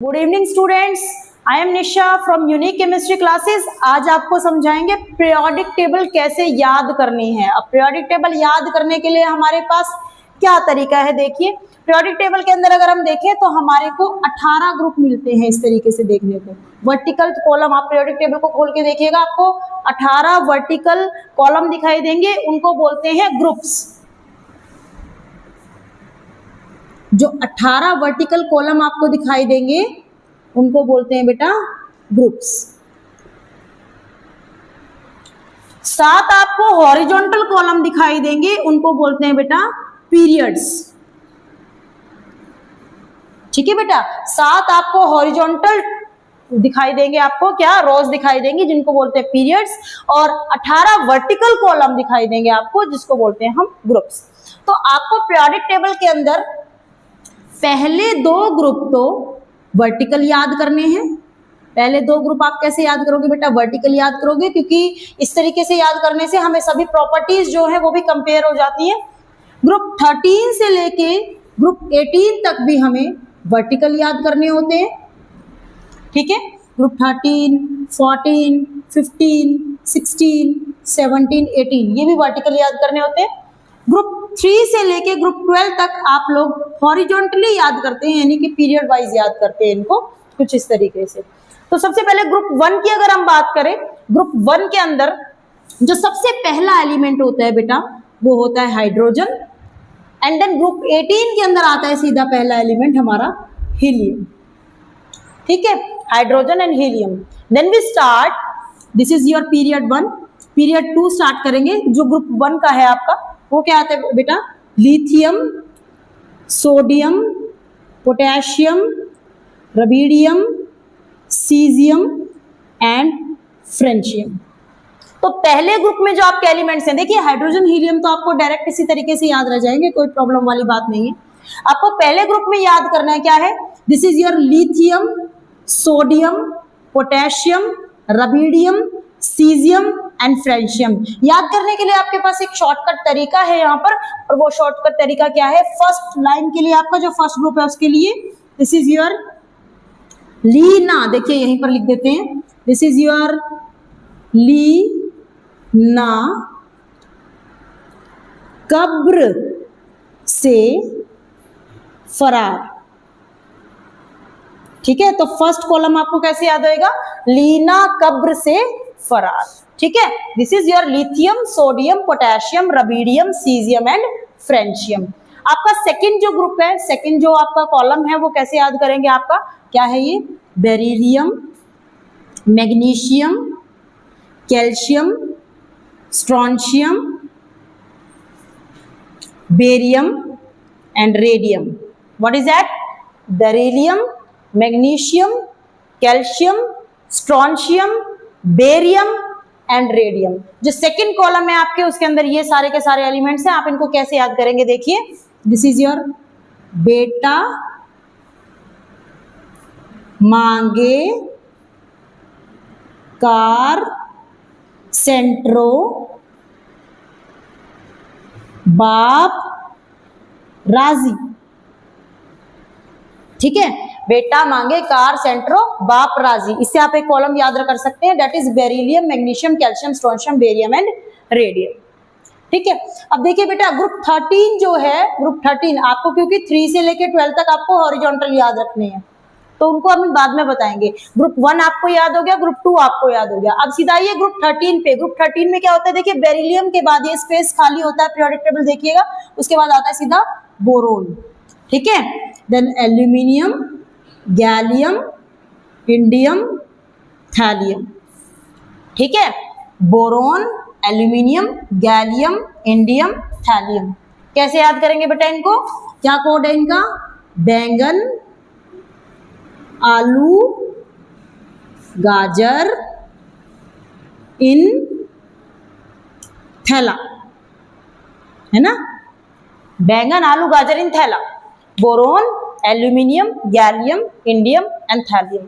Good evening students, I am Nisha from unique chemistry classes. आज आपको समझाएंगे periodic table कैसे याद करनी है। अब पीरियोडिक टेबल याद करने के लिए हमारे पास क्या तरीका है, देखिए पीरियोडिक टेबल के अंदर अगर हम देखें तो हमारे को 18 ग्रुप मिलते हैं। इस तरीके से देखने को वर्टिकल कॉलम, आप पीरियोडिक टेबल को खोल के देखिएगा आपको 18 वर्टिकल कॉलम दिखाई देंगे, उनको बोलते हैं ग्रुप्स। जो 18 वर्टिकल कॉलम आपको दिखाई देंगे उनको बोलते हैं बेटा ग्रुप्स। 7 आपको हॉरिजॉन्टल कॉलम दिखाई देंगे उनको बोलते हैं बेटा पीरियड्स। ठीक है बेटा, 7 आपको हॉरिजॉन्टल दिखाई देंगे, आपको क्या रोज दिखाई देंगी जिनको बोलते हैं पीरियड्स, और 18 वर्टिकल कॉलम दिखाई देंगे आपको जिसको बोलते हैं हम ग्रुप्स। तो आपको पीरियोडिक टेबल के अंदर पहले 2 ग्रुप तो वर्टिकल याद करने हैं। पहले 2 ग्रुप आप कैसे याद करोगे बेटा? वर्टिकल याद करोगे, क्योंकि इस तरीके से याद करने से हमें सभी प्रॉपर्टीज जो है वो भी कंपेयर हो जाती हैं। ग्रुप 13 से लेके ग्रुप 18 तक भी हमें वर्टिकल याद करने होते हैं। ठीक है, ग्रुप 13, 14, 15, 16, 17, 18 ये भी वर्टिकल याद करने होते हैं। ग्रुप 3 से लेके ग्रुप 12 तक आप लोग हॉरिजॉन्टली याद करते हैं, यानी कि पीरियड वाइज याद करते हैं इनको कुछ इस तरीके से। तो सबसे पहले ग्रुप 1 की अगर हम बात करें, ग्रुप 1 के अंदर जो सबसे पहला एलिमेंट होता है बेटा वो होता है हाइड्रोजन, एंड देन ग्रुप 18 के अंदर आता है सीधा पहला एलिमेंट हमारा हीलियम। ठीक है, hydrogen and helium. Then we start, this is your period 1। Period 2 start करेंगे। जो ग्रुप 1 का है आपका वो क्या आता है बेटा? Lithium, sodium, potassium, rubidium, caesium and francium. तो पहले ग्रुप में जो आपके एलिमेंट्स हैं, देखिए हाइड्रोजन हीलियम तो आपको डायरेक्ट इसी तरीके से याद रह जाएंगे, कोई प्रॉब्लम वाली बात नहीं है। आपको पहले ग्रुप में याद करना है क्या है? This is your lithium, sodium, potassium, rubidium, caesium and francium. याद करने के लिए आपके पास एक शॉर्टकट तरीका है यहाँ पर, और वो शॉर्टकट तरीका क्या है? फर्स्ट लाइन के लिए आपका जो फर्स्ट ग्रुप है उसके लिए दिस इज योर लीना, देखिए यहीं पर लिख देते हैं, दिस इज योर लीना, कब्र से फरार। ठीक है, तो फर्स्ट कॉलम आपको कैसे याद होएगा? लीना कब्र से फरार। ठीक है, this is your lithium, sodium, potassium, rubidium, caesium and francium. आपका सेकंड जो ग्रुप है, सेकंड जो आपका कॉलम है वो कैसे याद करेंगे? आपका क्या है ये? Beryllium, magnesium, calcium, strontium, barium and radium. What is that? Beryllium, magnesium, calcium, strontium, barium and radium. जो सेकंड कॉलम है आपके उसके अंदर ये सारे के सारे एलिमेंट्स हैं। आप इनको कैसे याद करेंगे? देखिए, दिस इज योर बेटा मांगे कार सेंट्रो बाप राजी। ठीक है, बेटा मांगे कार सेंट्रो बाप राजी, इससे आप एक कॉलम याद कर सकते हैं, that is beryllium, magnesium, calcium, strontium, barium and radium. ठीक है, अब देखिए बेटा ग्रुप 13 जो है, ग्रुप 13 आपको क्योंकि 3 से लेकर 12 तक आपको हॉरिजॉन्टल याद रखने हैं तो उनको हम बाद में बताएंगे। ग्रुप 1 आपको याद हो गया, ग्रुप 2 आपको याद हो गया। अब सीधा आइए ग्रुप 13 पे। ग्रुप 13 में क्या होता है? देखिए बेरिलियम के बाद ये स्पेस खाली होता है पीरियोडिक टेबल, देखिएगा, उसके बाद आता है सीधा बोरोन। ठीक है, then aluminium, gallium, indium, thallium. ठीक है, boron, aluminium, gallium, indium, thallium. कैसे याद करेंगे बेटा इनको? क्या कोड है इनका? बैंगन, आलू, गाजर इन थैला, है ना? बैंगन, आलू, गाजर इन थैला, boron, aluminium, gallium, indium and thallium.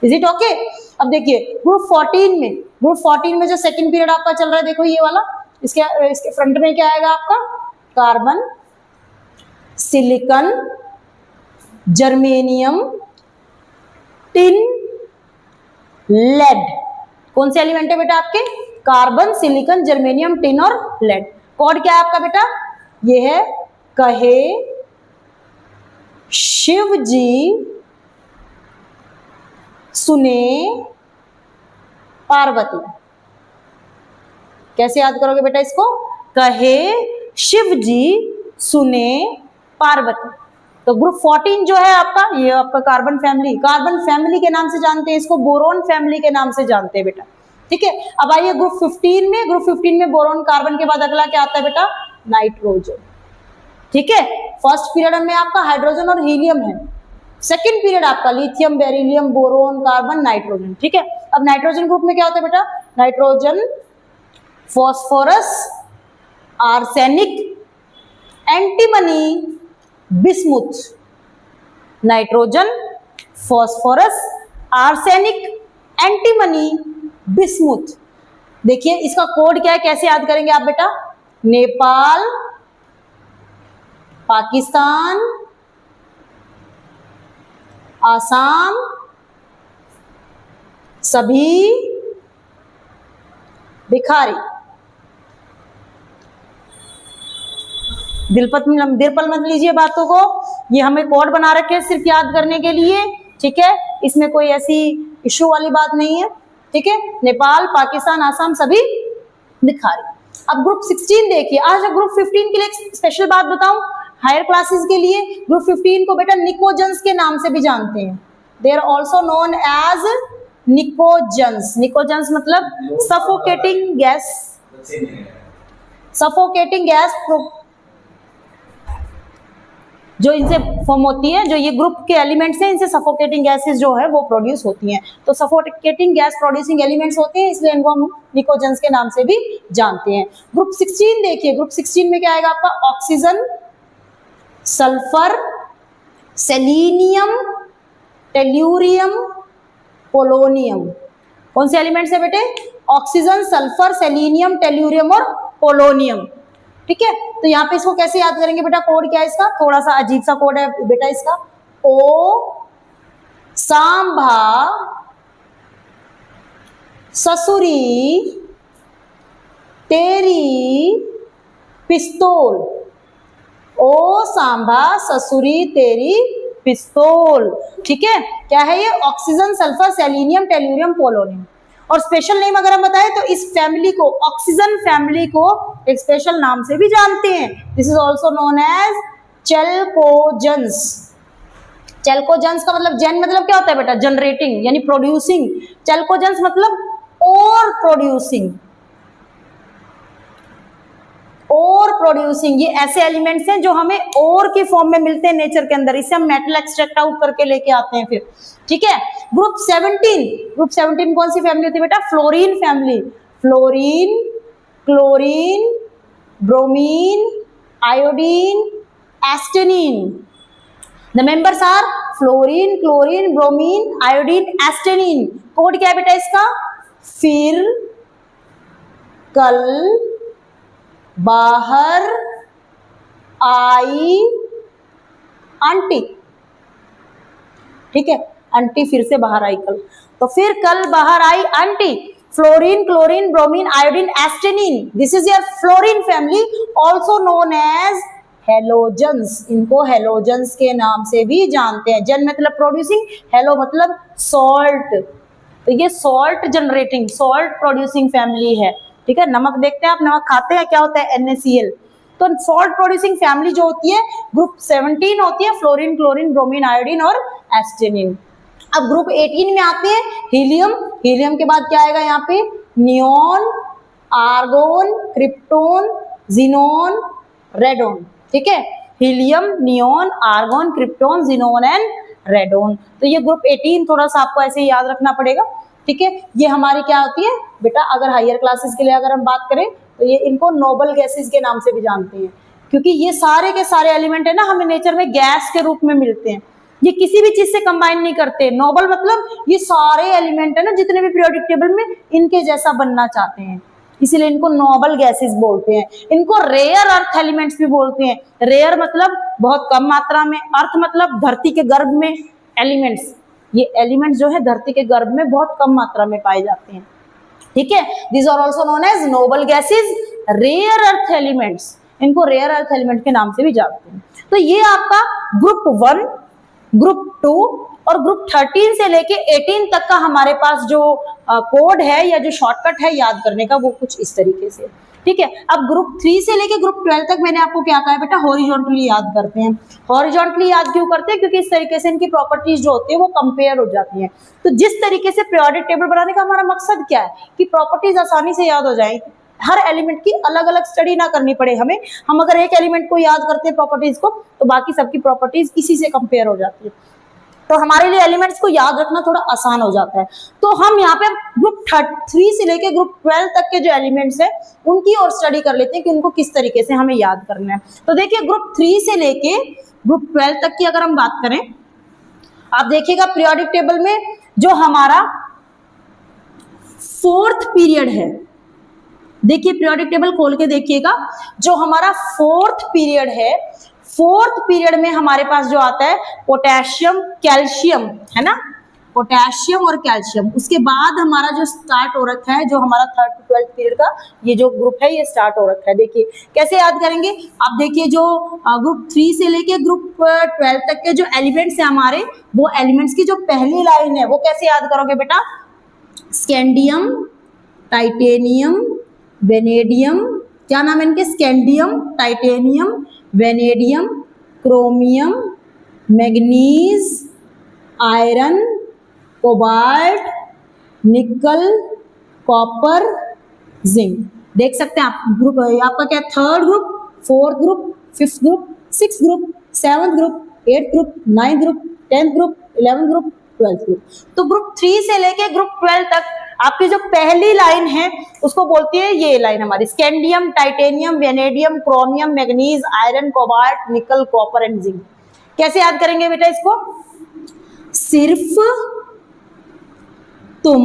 Is it okay? अब देखिए ग्रुप 14 में जो सेकंड पीरियड आपका चल रहा है, देखो ये वाला, इसके फ्रंट में क्या आएगा आपका? Carbon, silicon, germanium, tin, lead. कौन से एलिमेंट है बेटा आपके? कार्बन, सिलिकॉन, जर्मेनियम, टिन और लेड। कोड क्या है आपका बेटा? ये है कहे शिव जी सुने पार्वती। कैसे याद करोगे बेटा इसको? कहे शिव जी सुने पार्वती। तो ग्रुप 14 जो है आपका, ये आपका कार्बन फैमिली, कार्बन फैमिली के नाम से जानते हैं इसको, बोरोन फैमिली के नाम से जानते हैं बेटा। ठीक है, अब आइए ग्रुप 15 में। ग्रुप 15 में बोरोन कार्बन के बाद अगला क्या आता है बेटा? नाइट्रोजन। ठीक है, फर्स्ट पीरियड में आपका हाइड्रोजन और हीलियम है, सेकंड पीरियड आपका lithium, beryllium, boron, carbon, nitrogen. ठीक है, अब नाइट्रोजन ग्रुप में क्या होता है बेटा? Nitrogen, phosphorus, arsenic, antimony, bismuth. Nitrogen, phosphorus, arsenic, antimony, bismuth. देखिए इसका कोड क्या है, कैसे याद करेंगे आप बेटा? नेपाल, पाकिस्तान, आसाम, सभी भिखारी। दिलपल मत लीजिए बातों को, ये हमें कोड बना रखे हैं सिर्फ याद करने के लिए। ठीक है, इसमें कोई ऐसी इश्यू वाली बात नहीं है। ठीक है, नेपाल, पाकिस्तान, आसाम, सभी भिखारी। अब ग्रुप 16 देखिए। आज ग्रुप 15 के लिए एक स्पेशल बात बताऊं, हायर क्लासेस के लिए ग्रुप 15 को बेटा निकोजन्स के नाम से भी जानते हैं। They are also known as pnictogens. Pnictogens मतलब सफोकेटिंग गैस, सफोकेटिंग गैस जो इनसे फॉर्म होती है, जो ये ग्रुप के एलिमेंट्स हैं, इनसे सफोकेटिंग गैसेस जो है वो प्रोड्यूस होती हैं। तो सफोकेटिंग गैस प्रोड्यूसिंग एलिमेंट्स होते हैं, इसलिए इनको हम निकोजन्स के नाम से भी जानते हैं। ग्रुप 16 देखिए, ग्रुप 16 में क्या आएगा आपका? Oxygen, sulphur, selenium, tellurium, polonium. कौन से एलिमेंट्स है बेटे? ऑक्सीजन, सल्फर, सेलिनियम, टेल्यूरियम और पोलोनियम। ठीक है, तो यहाँ पे इसको कैसे याद करेंगे बेटा? कोड क्या है इसका? थोड़ा सा अजीब सा कोड है बेटा इसका। ओ सांभा ससुरी तेरी पिस्तौल। ओ सांभा ससुरी तेरी पिस्तौल। ठीक है, क्या है ये? Oxygen, sulphur, selenium, tellurium, polonium. और स्पेशल नेम अगर हम बताएं तो इस फैमिली को, ऑक्सीजन फैमिली को एक स्पेशल नाम से भी जानते हैं। This is also known as chalcogens. Chalcogens का मतलब, जेन मतलब क्या होता है बेटा? जनरेटिंग यानी प्रोड्यूसिंग। चेल्कोजन्स मतलब और प्रोड्यूसिंग, और प्रोड्यूसिंग। ये ऐसे एलिमेंट्स हैं जो हमें और के फॉर्म में मिलते हैं नेचर के अंदर, इससे हम मेटल एक्सट्रैक्ट आउट करके लेके आते हैं फिर। ठीक है, ग्रुप 17, ग्रुप 17 कौन सी फैमिली होती है बेटा? Fluorine family. Fluorine, chlorine, bromine, iodine, astatine. The members are fluorine, chlorine, bromine, iodine, astatine. Code क्या है बेटा इसका? फिर, कल, बाहर आई आंटी। ठीक है, आंटी फिर से बाहर आई कल, तो फिर कल बाहर आई aunty. Fluorine, chlorine, bromine, iodine, astatine, this is your fluorine family, also known as halogens. इनको हेलोजन्स के नाम से भी जानते हैं। जन मतलब प्रोड्यूसिंग, हेलो मतलब सॉल्ट। तो ये salt generating, salt producing family है। ठीक है, नमक देखते हैं आप, नमक खाते हैं, क्या होता है? NaCl। तो सॉल्ट प्रोड्यूसिंग फैमिली जो होती है ग्रुप 17 होती है, फ्लोरीन, क्लोरीन, ब्रोमीन, आयोडीन और एस्टेनिन। अब ग्रुप 18 में आते हैं हीलियम। हीलियम के बाद क्या आएगा यहाँ पे? Neon, argon, krypton, xenon, radon. ठीक है, helium, neon, argon, krypton, xenon and radon. तो ये ग्रुप 18 थोड़ा सा आपको ऐसे ही याद रखना पड़ेगा। ठीक है, ये हमारी क्या होती है बेटा? अगर हायर क्लासेस के लिए अगर हम बात करें तो ये इनको नोबल गैसेस के नाम से भी जानते हैं, क्योंकि ये सारे के सारे एलिमेंट है ना हमें नेचर में गैस के रूप में मिलते हैं। ये किसी भी चीज से कंबाइन नहीं करते। नोबल मतलब ये सारे एलिमेंट है ना जितने भी पीरियोडिक टेबल में, इनके जैसा बनना चाहते हैं, इसीलिए इनको नोबल गैसेस बोलते हैं। इनको रेयर अर्थ एलिमेंट्स भी बोलते हैं। रेयर मतलब बहुत कम मात्रा में, अर्थ मतलब धरती के गर्भ में एलिमेंट्स। ये एलिमेंट्स जो है धरती के गर्भ में बहुत कम मात्रा में पाए जाते हैं, ठीक है। These are also known as noble gases, rare earth elements, इनको रेयर अर्थ एलिमेंट के नाम से भी जानते हैं। तो ये आपका ग्रुप 1, ग्रुप 2 और ग्रुप 13 से लेके 18 तक का हमारे पास जो कोड है या जो शॉर्टकट है याद करने का, वो कुछ इस तरीके से, ठीक है। अब ग्रुप 3 से लेके ग्रुप 12 तक मैंने आपको क्या कहा है बेटा, हॉरिजॉन्टली याद करते हैं। हॉरिजॉन्टली याद क्यों करते हैं, क्योंकि इस तरीके से इनकी प्रॉपर्टीज जो होती है वो कंपेयर हो जाती हैं। तो जिस तरीके से पीरियोडिक टेबल बनाने का हमारा मकसद क्या है कि प्रॉपर्टीज आसानी से याद हो जाए, हर एलिमेंट की अलग अलग स्टडी ना करनी पड़े हमें। हम अगर एक एलिमेंट को याद करते हैं प्रॉपर्टीज को, तो बाकी सबकी प्रॉपर्टीज इसी से कंपेयर हो जाती है, तो हमारे लिए एलिमेंट्स को याद रखना थोड़ा आसान हो जाता है। तो हम यहाँ पे ग्रुप 3 से लेके ग्रुप 12 तक के जो एलिमेंट्स है उनकी और स्टडी कर लेते हैं कि उनको किस तरीके से हमें याद करना है। तो देखिए ग्रुप 3 से लेके ग्रुप 12 तक की अगर हम बात करें, आप देखिएगा पीरियोडिक टेबल में जो हमारा 4th पीरियड है, देखिए पीरियोडिक टेबल खोल के देखिएगा, जो हमारा 4th पीरियड है, 4th पीरियड में हमारे पास जो आता है पोटेशियम कैल्शियम, है ना, पोटेशियम और कैल्शियम। उसके बाद हमारा जो स्टार्ट हो रखा है, जो हमारा 3rd to 12th पीरियड का ये जो ग्रुप है ये स्टार्ट हो रखा है। देखिए कैसे याद करेंगे आप, देखिए जो ग्रुप 3 से लेके ग्रुप 12 तक के जो एलिमेंट्स है हमारे, वो एलिमेंट्स की जो पहली लाइन है वो कैसे याद करोगे बेटा, स्कैंडियम, टाइटेनियम, वेनेडियम, क्या नाम है इनके, scandium, titanium, vanadium, chromium, manganese, iron, cobalt, निकल, कॉपर, जिंक। देख सकते हैं आप ग्रुप, आपका क्या 3rd group, 4th group, 5th group, 6th group, 7th group, 8th group, 9th group, 10th group, 11th group, 12th group. तो ग्रुप 3 से लेके ग्रुप 12 तक आपकी जो पहली लाइन है उसको बोलती है ये लाइन हमारी, scandium, titanium, vanadium, chromium, manganese, iron, cobalt, निकल, कॉपर एंड जिंक। कैसे याद करेंगे बेटा इसको, सिर्फ तुम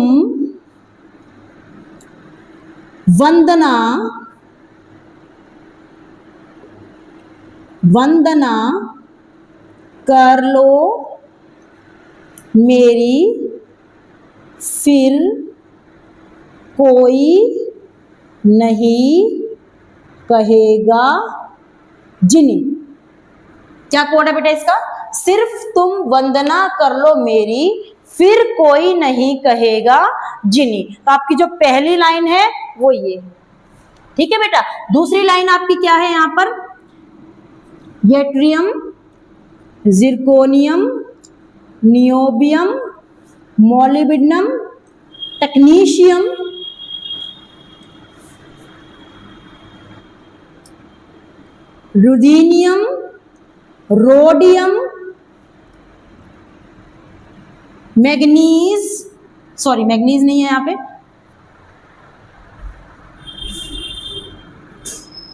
वंदना कर लो मेरी, फिर कोई नहीं कहेगा जिनी। क्या कोड है बेटा इसका, सिर्फ तुम वंदना कर लो मेरी, फिर कोई नहीं कहेगा जिनी। तो आपकी जो पहली लाइन है वो ये है, ठीक है बेटा। दूसरी लाइन आपकी क्या है यहाँ पर, yttrium, zirconium, niobium, molybdenum, technetium, ruthenium, rhodium, manganese, sorry manganese नहीं है यहाँ पे,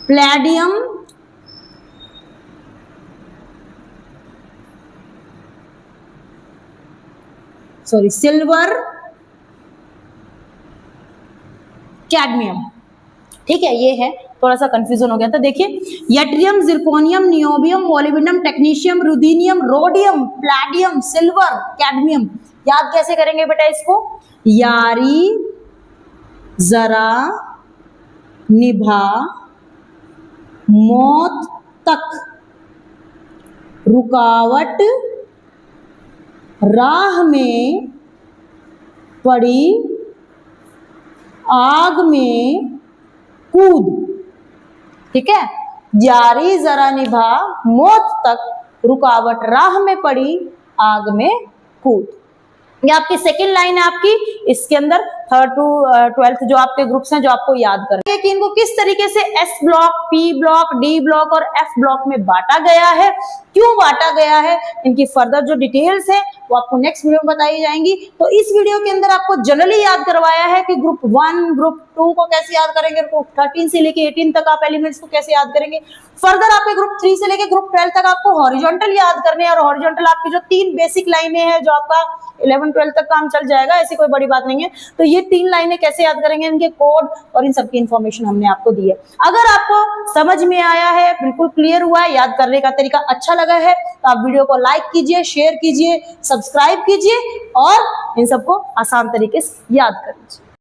प्लैडियम, सॉरी सिल्वर, कैडमियम, ठीक है। ये है, थोड़ा सा कंफ्यूजन हो गया था। देखिए yttrium, zirconium, niobium, molybdenum, technetium, ruthenium, rhodium, palladium, silver, cadmium. याद कैसे करेंगे बेटा इसको, यारी जरा निभा मौत तक, रुकावट राह में पड़ी, आग में कूद, ठीक है। जारी जरा निभा मौत तक, रुकावट राह में पड़ी, आग में कूद। ये आपकी सेकंड लाइन है आपकी, इसके अंदर 3rd to 12th जो आपके ग्रुप्स हैं जो आपको याद करेंगे कि इनको किस तरीके से S block, P block, D block और एफ ब्लॉक में बांटा गया है, क्यों बांटा गया है, इनकी फर्दर जो डिटेल्स है वो आपको नेक्स्ट वीडियो में बताई जाएंगी। तो इस वीडियो के अंदर आपको जनरली याद करवाया है कि ग्रुप 1, ग्रुप 2 को कैसे याद करेंगे, ग्रुप 13 से लेके 18 तक आप एलिमेंट्स को कैसे याद करेंगे। फर्दर आपके ग्रुप 3 से लेके ग्रुप 12 तक आपको हॉरिजॉन्टल याद करने हैं, और हॉरिजॉन्टल आपकी जो 3 बेसिक लाइनें हैं जो आपका 11-12 तक काम चल जाएगा, ऐसी कोई बड़ी बात नहीं है। तो ये 3 लाइनें कैसे याद करेंगे, इनके कोड और इन सबकी इंफॉर्मेशन हमने आपको दी है। अगर आपको समझ में आया है, बिल्कुल क्लियर हुआ है, याद करने का तरीका अच्छा लगा है तो आप वीडियो को लाइक कीजिए, शेयर कीजिए, सब्सक्राइब कीजिए और इन सबको आसान तरीके से याद कर लीजिए।